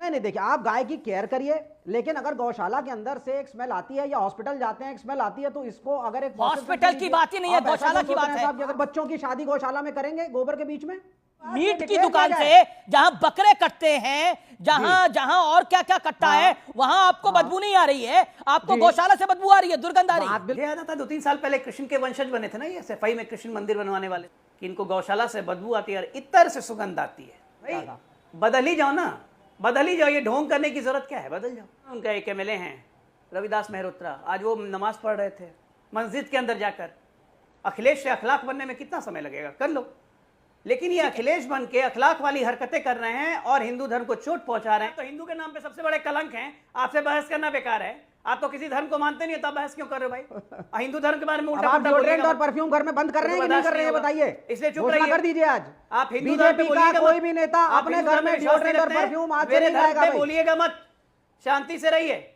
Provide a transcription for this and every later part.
नहीं देखिए, आप गाय की केयर करिए, लेकिन अगर गौशाला के अंदर से एक स्मेल आती है या हॉस्पिटल जाते हैं एक स्मेल आती है, तो इसको अगर एक हॉस्पिटल की बात ही नहीं है, गौशाला की बात है। अगर बच्चों की शादी गौशाला में करेंगे गोबर के बीच में, मीट की दुकान से जहां बकरे कटते हैं, जहां जहां और क्या क्या कटता है, वहां आपको बदबू नहीं आ रही है, आपको गौशाला से बदबू आ रही है, दुर्गंध आ रही है। याद आता 2-3 साल पहले कृष्ण के वंशज बने थे ना, ये सफाई में कृष्ण मंदिर बनवाने वाले, कि इनको गौशाला से बदबू आती है और इत्र से सुगंध आती है। भाई बदल ही जाओ ना, बदल ही जाओ, ये ढोंग करने की जरूरत क्या है, बदल जाओ। उनका एक एमएलए हैं रविदास मेहरोत्रा, आज वो नमाज पढ़ रहे थे मस्जिद के अंदर जाकर। अखिलेश से अखलाक बनने में कितना समय लगेगा, कर लो। लेकिन ये अखिलेश बन के अखलाक वाली हरकतें कर रहे हैं और हिंदू धर्म को चोट पहुंचा रहे हैं। तो हिंदू के नाम पे सबसे बड़े कलंक हैं। आपसे बहस करना बेकार है, आप तो किसी धर्म को मानते नहीं, तब बहस क्यों कर रहे हो भाई? हिंदू धर्म के बारे में उल्टा पुल्टा बोलिएगा। और परफ्यूम घर में बंद कर रहे हैं कि नहीं कर रहे हैं, बताइए। इसलिए चुप रहिए, कर दीजिए। आज आप हिंदू धर्म पे बोलिएगा, कोई भी नेता अपने घर में डिओड्रेंट और परफ्यूम आज से नहीं लाएगा, बोलिएगा मत, शांति से रहिए।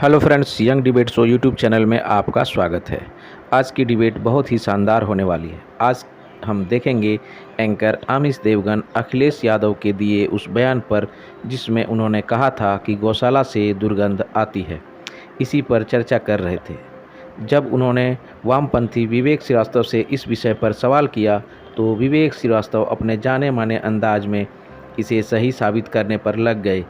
Hello friends, young debate show YouTube channel में आपका स्वागत है। आज की डिबेट बहुत ही शानदार होने वाली है। आज हम देखेंगे एंकर आमिश देवगन अखिलेश यादव के दिए उस बयान पर जिसमें उन्होंने कहा था कि गौशाला से दुर्गंध आती है। इसी पर चर्चा कर रहे थे। जब उन्होंने वामपंथी विवेक श्रीवास्तव से इस विषय पर सवाल किया तो विवेक श्रीवास्तव अपने जाने माने अंदाज में इसे सही साबित करने पर लग गए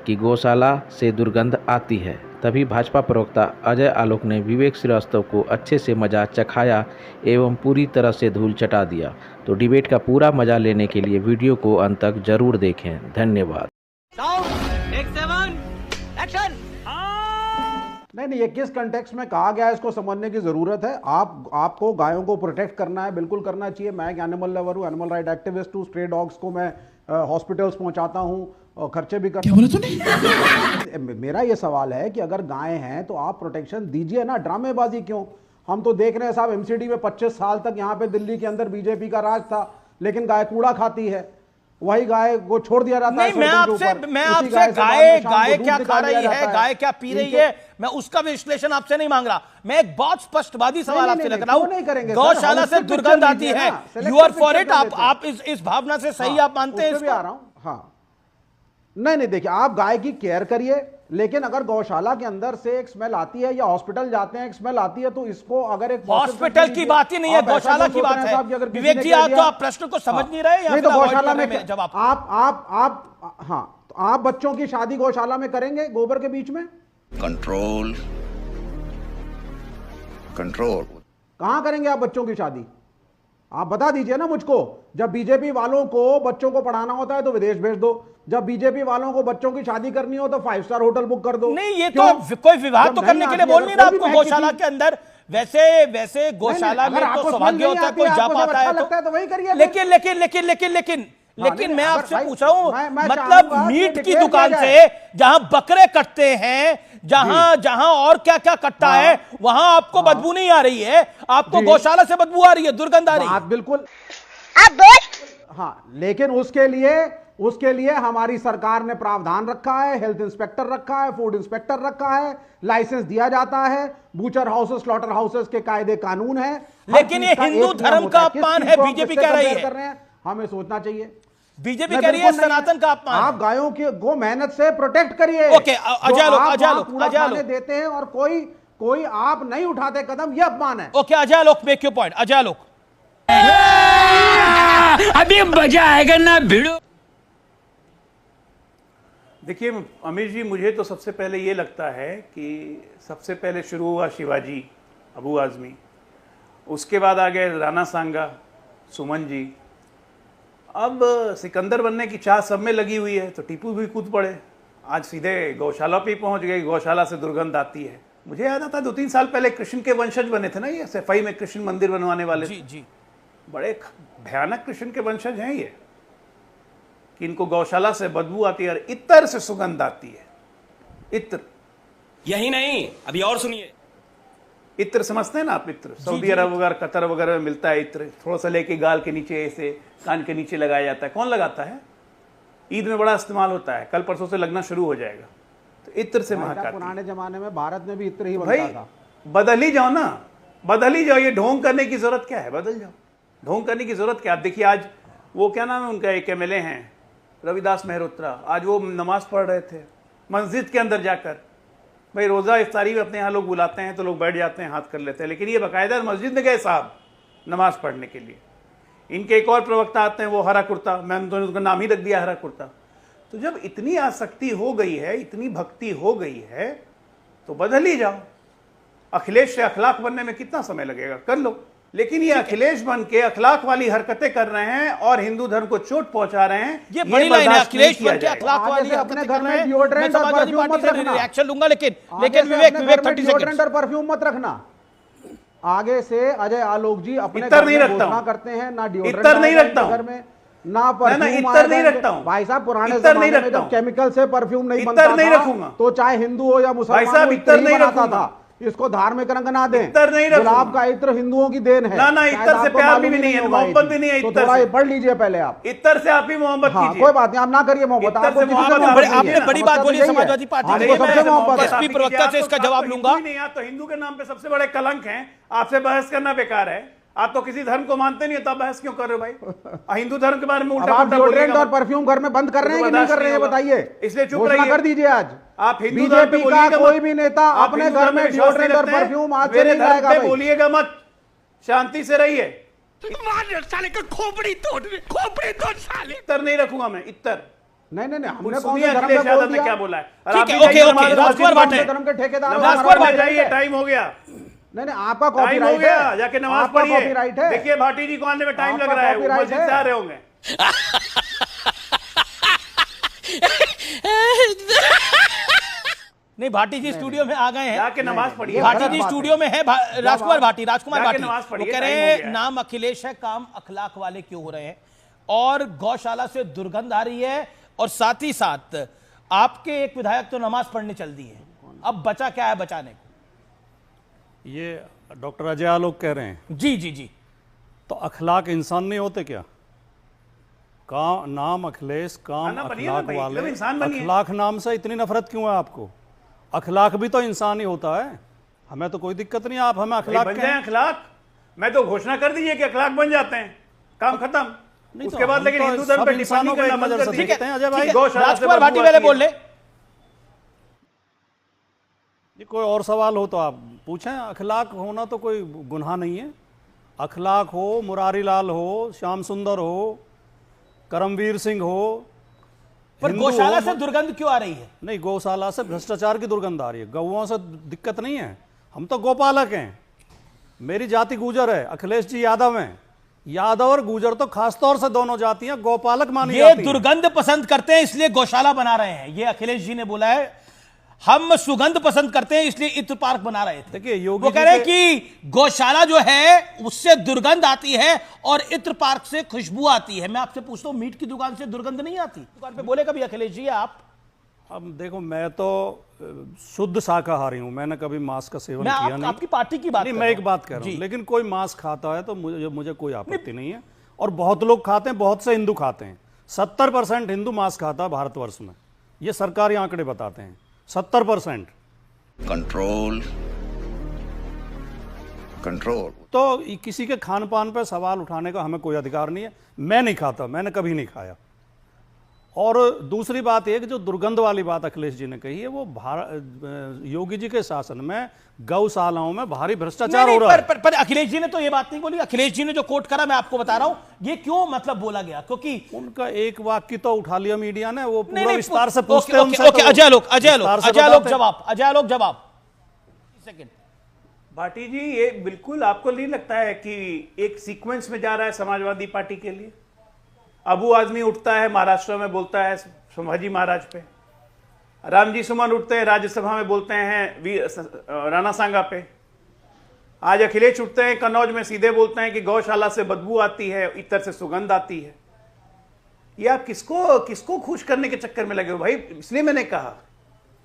कि गौशाला से दुर्गंध आती है। तभी भाजपा प्रवक्ता अजय आलोक ने विवेक श्रीवास्तव को अच्छे से मजा चखाया एवं पूरी तरह से धूल चटा दिया। तो डिबेट का पूरा मजा लेने के लिए वीडियो को अंत तक जरूर देखें। धन्यवाद। नहीं, ये किस कंटेक्स्ट में कहा गया है इसको समझने की जरूरत है। आपको गायों को प्रोटेक्ट करना है, बिल्कुल करना चाहिए। मैं एक एनिमल लवर हूँ, एनिमल राइट एक्टिविस्ट हूँ। स्ट्रे डॉग्स को मैं हॉस्पिटल्स पहुंचाता हूँ और खर्चे भी करता हूँ। मेरा ये सवाल है कि अगर गाय हैं तो आप प्रोटेक्शन दीजिए ना, ड्रामेबाजी क्यों? हम तो देख रहे हैं साहब, एमसीडी में 25 साल तक यहाँ पे दिल्ली के अंदर बीजेपी का राज था, लेकिन गाय कूड़ा खाती है, वही गाय को छोड़ दिया जाता है। मैं आपसे गाय क्या खा रही है, गाय क्या पी रही है, मैं उसका विश्लेषण आपसे नहीं मांग रहा। मैं एक बहुत स्पष्टवादी सवाल आपसे लग रहा हूं। गौशाला से दुर्गंध आती है, यू आर फॉर इट, आप इस भावना से सही आप मानते हैं इसको? आ रहा हूं। हाँ, नहीं देखिए, आप गाय की केयर करिए, लेकिन अगर गौशाला के अंदर से एक स्मेल आती है या हॉस्पिटल जाते हैं एक स्मेल आती है, तो इसको अगर एक हॉस्पिटल की बात ही नहीं है, गौशाला की बात है। विवेक जी, आप तो आप प्रश्न को समझ नहीं रहे। नहीं तो गौशाला में जब आप बच्चों की शादी गौशाला में करेंगे गोबर के बीच में? कंट्रोल कहां करेंगे आप बच्चों की शादी? आप बता दीजिए ना मुझको। जब बीजेपी वालों को बच्चों को पढ़ाना होता है तो विदेश भेज दो, जब बीजेपी वालों को बच्चों की शादी करनी हो तो 5 स्टार होटल बुक कर दो। नहीं, ये तो कोई विवाह तो करने के लिए बोल नहीं रहा आपको गौशाला के अंदर। वैसे गौशाला में तो सौभाग्य होता है, कोई जा पाता है तो वही करिए। लेकिन मैं आपसे पूछ रहा हूं, मतलब मीट की दुकान से जहां बकरे कटते हैं, जहां और क्या क्या कटता है, वहां आपको बदबू नहीं आ रही है, आपको गौशाला से बदबू आ रही है, दुर्गंध आ रही है। बिल्कुल। हाँ, लेकिन उसके लिए हमारी सरकार ने प्रावधान रखा है, हेल्थ इंस्पेक्टर रखा है, फूड इंस्पेक्टर रखा है, लाइसेंस दिया जाता है, बूचर हाउसेस, स्लॉटर हाउसेस के कायदे कानून है। लेकिन ये हिंदू धर्म का अपमान है, बीजेपी कह रही है। हमें सोचना चाहिए। बीजेपी कह रही है सनातन का अपमान। आप गायों की गो मेहनत से प्रोटेक्ट करिए। ओके, अजय देते हैं और कोई आप नहीं उठाते कदम, ये अपमान है। ओके, अजय लोक मेक योर पॉइंट। अजय लोक, अभी मजा आएगा ना भिड़ो। देखिए अमीर जी, मुझे तो सबसे पहले ये लगता है कि सबसे पहले शुरू हुआ शिवाजी, अबू आजमी, उसके बाद आ गए राणा सांगा, सुमन जी, अब सिकंदर बनने की चाह सब में लगी हुई है, तो टीपू भी कूद पड़े, आज सीधे गौशाला पे पहुंच गए, गौशाला से दुर्गंध आती है। मुझे याद आता 2-3 साल पहले कृष्ण के वंशज बने थे ना, ये सफाई में कृष्ण मंदिर बनवाने वाले। जी, बड़े भयानक कृष्ण के वंशज हैं ये, कि इनको गौशाला से बदबू आती है और इत्र से सुगंध आती है। इत्र, यही नहीं, अभी और सुनिए। इत्र समझते हैं ना आप? इत्र सऊदी अरब वगैरह, कतर वगैरह में मिलता है इत्र, थोड़ा सा लेके गाल के नीचे, ऐसे कान के नीचे लगाया जाता है। कौन लगाता है? ईद में बड़ा इस्तेमाल होता है, कल परसों से लगना शुरू हो जाएगा। तो इत्र से महक आती है। पुराने जमाने में भारत में भी इत्र ही बनता था। बदल ही जाओ ना, बदल ही जाओ, ये ढोंग करने की जरूरत क्या है? बदल जाओ, ढोंग करने की जरूरत क्या? आप देखिए आज वो क्या नाम है उनका, एक एमएलए हैं रविदास मेहरोत्रा, आज वो नमाज पढ़ रहे थे मस्जिद के अंदर जाकर। भाई रोज़ा इफ्तारी में अपने यहाँ लोग बुलाते हैं तो लोग बैठ जाते हैं, हाथ कर लेते हैं, लेकिन ये बाकायदा मस्जिद में गए साहब नमाज पढ़ने के लिए। इनके एक और प्रवक्ता आते हैं, वो हरा कुर्ता, मैंने तो उनका नाम ही रख दिया हरा कुर्ता। तो जब इतनी आसक्ति हो गई है, इतनी भक्ति हो गई है, तो बदल ही जाओ। अखिलेश से अखलाक बनने में कितना समय लगेगा, कर लो। लेकिन ये अखिलेश बन के अखलाक वाली हरकतें कर रहे हैं और हिंदू धर्म को चोट पहुंचा रहे हैं। ये बड़ी लाइन है, अखिलेश बन के अखलाक आगे वाली से अपने घर में डिओड्रेंट और परफ्यूम मत रखना। रिएक्शन लूंगा, लेकिन आगे से विवेक अपने घर में 30 डिओड्रेंट सेकंड। और परफ्यूम मत रखना। आगे से अजय आलोक जी अपने इत्तर घर नहीं में रखता घोषणा हूं। करते हैं, ना डिओड्रेंट इत्तर नहीं रखता हूं। घर में, ना परफ्यूम इत्तर नहीं रखता हूं। भाई साहब पुराने इत्तर जमाने नहीं में रखता जब हूं। केमिकल से परफ्यूम नहीं इत्तर बनता नहीं था, रखूंगा। तो चाहे हिंदू हो या मुसलमान भाई साहब, हो, इत्तर इत्र ही नहीं बनाता रखूंगा। था। इसको धार्मिक रंग ना दें। इत्तर नहीं रखूंगा। गुलाब का इत्र हिंदुओं की देन है। ना, शायद इत्तर से आपको प्यार मालूम भी ही नहीं है, होगा ये मोहब्बत चीज। भी नहीं है तो इत्तर थोड़ा से। ये पढ़ लीजिए पहले आप। इत्तर से आप ही मोहब्बत हाँ, कीजिए। कोई बात नहीं, आप ना करिए मोहब्बत। इत्तर आपको से किसी से मोहब्बत मोहब्बत आपने नहीं है। बड़ी बात बोली समस्या तो यही समाजवादी है। पार्टी आपको की। सबसे मोहब्बत है। एसपी प्रवक्ता से इसका जवाब लूंगा। नहीं, आप तो हिंदू के नाम पे सबसे बड़े कलंक हैं, आपसे बहस करना बेकार है। आप तो किसी धर्म को मानते नहीं, तब बहस क्यों कर रहे हो भाई? हिंदू धर्म के बारे में अब उल्टा आप पुल्टा डिओड्रेंट बोलिएगा और मत। परफ्यूम घर में बंद कर रहे हैं कि नहीं कर रहे हैं, बताइए। इसलिए चुप घोषणा रहिए। कर दीजिए आज। आप हिंदू धर्म पे बीजेपी का बोलिएगा कोई मत। भी नेता आप अपने हिंदू घर धर्म में विश्वास नहीं डिओड्रेंट और रखते हैं, परफ्यूम आज से मेरे नहीं धर्म लाएगा पे भाई। बोलिएगा मत, शांति से रहिए। साले का खोपड़ी तोड़ साले। इत्तर नहीं रखूंगा मैं, इत्तर। नहीं नहीं नहीं, हमने कौन सुनिए से धर्म अखिलेश पे यादव बोल ने दिया? क्या बोला है। ठीक है, ओके, ओके, राजकुमार भाटे। धर्म के ठेकेदार हो, नमाज हमारा पढ़ने right जाइए, है। टाइम हो गया। नहीं नहीं, आपका टाइम हो कॉपीराइट गया, है। जाके नमाज आपका पढ़िए। कॉपीराइट है। देखिए भाटी जी को आने में टाइम लग आपका रहा है, वो कॉपीराइट मस्जिद है। से आ रहे होंगे। नहीं, भाटी जी स्टूडियो में आ गए हैं। जाके नमाज पढ़िए। भाटी जी स्टूडियो में है। राजकुमार भाटी जाके भाटी नमाज वो पढ़िए, कह टाइम रहे हो हैं गया है। नाम अखिलेश है, काम अखलाक वाले क्यों हो रहे हैं, और गौशाला से दुर्गंध आ रही है, और साथ ही साथ आपके एक विधायक तो नमाज पढ़ने चल दिए हैं। अब बचा क्या है बचाने को? ये डॉक्टर अजय आलोक कह रहे हैं। जी जी जी। तो अखलाक इंसान नहीं होते क्या? काम नाम अखिलेश, काम ना, बनिए ना अखलाक भाई, वाले। एकदम इंसान बनिए। अखलाक नाम से इतनी नफरत क्यों है आपको? अखलाक भी तो इंसान ही होता है। हमें तो कोई दिक्कत नहीं, आप हमें भाई अखलाक बन कहें। जाए अखलाक। मैं तो घोषणा कर दीजिए कि अखलाक बन जाते हैं, काम खत्म। नहीं तो उसके बाद हम लेकिन तो हिंदू धर्म सब पे टिप्पणी इंसानों को करना एक बंद नजर कर से दीजिए। देखते हैं अजय भाई। गौशाला से राजकुमार बदबू भाटी पहले आती है। बोल ले। ये कोई और सवाल हो तो आप पूछें। अखलाक होना तो कोई गुनाह नहीं है। अखलाक हो, मुरारी लाल हो, श्याम सुंदर हो, करमवीर सिंह हो, पर हिंदू गौशाला हो, से दुर्गंध क्यों आ रही है? नहीं, गौशाला से भ्रष्टाचार की दुर्गंध आ रही है। गौओं से दिक्कत नहीं है, हम तो गोपालक हैं। मेरी जाति गुजर है, अखिलेश जी यादव हैं। यादव और गुजर तो खासतौर से दोनों जातियां गोपालक मानी ये जाती हैं। दुर्गंध पसंद करते हैं इसलिए गौशाला बना रहे हैं, ये अखिलेश जी ने बोला है। हम सुगंध पसंद करते हैं इसलिए इत्र पार्क बना रहे थे। देखिए योगी वो कह रहे हैं कि गौशाला जो है उससे दुर्गंध आती है और इत्र पार्क से खुशबू आती है। मैं आपसे पूछता हूं, मीट की दुकान से दुर्गंध नहीं आती? दुकान पे बोले कभी अखिलेश जी आप? अब देखो, मैं तो शुद्ध शाकाहारी हूं, मैंने कभी मांस का सेवन मैं किया नहीं। आपकी पार्टी की बात नहीं, कर मैं रहा एक हूं। बात कह रहा जी। हूं, लेकिन कोई मांस खाता है तो मुझे कोई आपत्ति नहीं है। और बहुत लोग खाते हैं, बहुत से हिंदू खाते हैं। 70% हिंदू मांस खाता है भारतवर्ष में, ये सरकारी आंकड़े बताते हैं। 70%। Control control. तो किसी के खान पान पर सवाल उठाने का हमें कोई अधिकार नहीं है। मैं नहीं खाता, मैंने कभी नहीं खाया। और दूसरी बात यह कि जो दुर्गंध वाली बात अखिलेश जी ने कही है, वो योगी जी के शासन में गौशालाओं में भारी भ्रष्टाचार हो रहा है। पर अखिलेश जी ने तो ये बात नहीं बोली। अखिलेश जी ने जो कोट करा, मैं आपको बता रहा हूं ये क्यों मतलब बोला गया, क्योंकि उनका एक वाक्य तो उठा लिया मीडिया ने, वो नहीं, पूरा नहीं, विस्तार से ओके, पूछते हैं ओके, उनसे ओके, तो अजय आलोक बताते हैं। जवाब। सेकंड। भाटी जी, ये बिल्कुल आपको नहीं लगता है कि एक सीक्वेंस में जा रहा है समाजवादी पार्टी के लिए? अबू आजमी उठता है महाराष्ट्र में, बोलता है संभाजी महाराज पे। रामजी सुमन उठते हैं राज्यसभा में, बोलते हैं राणा सांगा पे। आज अखिलेश उठते हैं कन्नौज में, सीधे बोलते हैं कि गौशाला से बदबू आती है, इतर से सुगंध आती है। ये आप किसको खुश करने के चक्कर में लगे हो भाई? इसलिए मैंने कहा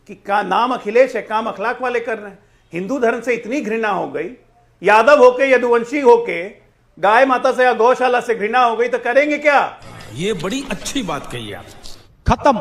कि नाम अखिलेश है, काम अखलाक वाले कर रहे हैं। हिंदू धर्म से इतनी घृणा हो गई, यादव होके, यदुवंशी होके, गाय माता से या गौशाला से घृणा हो गई, तो करेंगे क्या? ये बड़ी अच्छी बात कही आप। खत्म।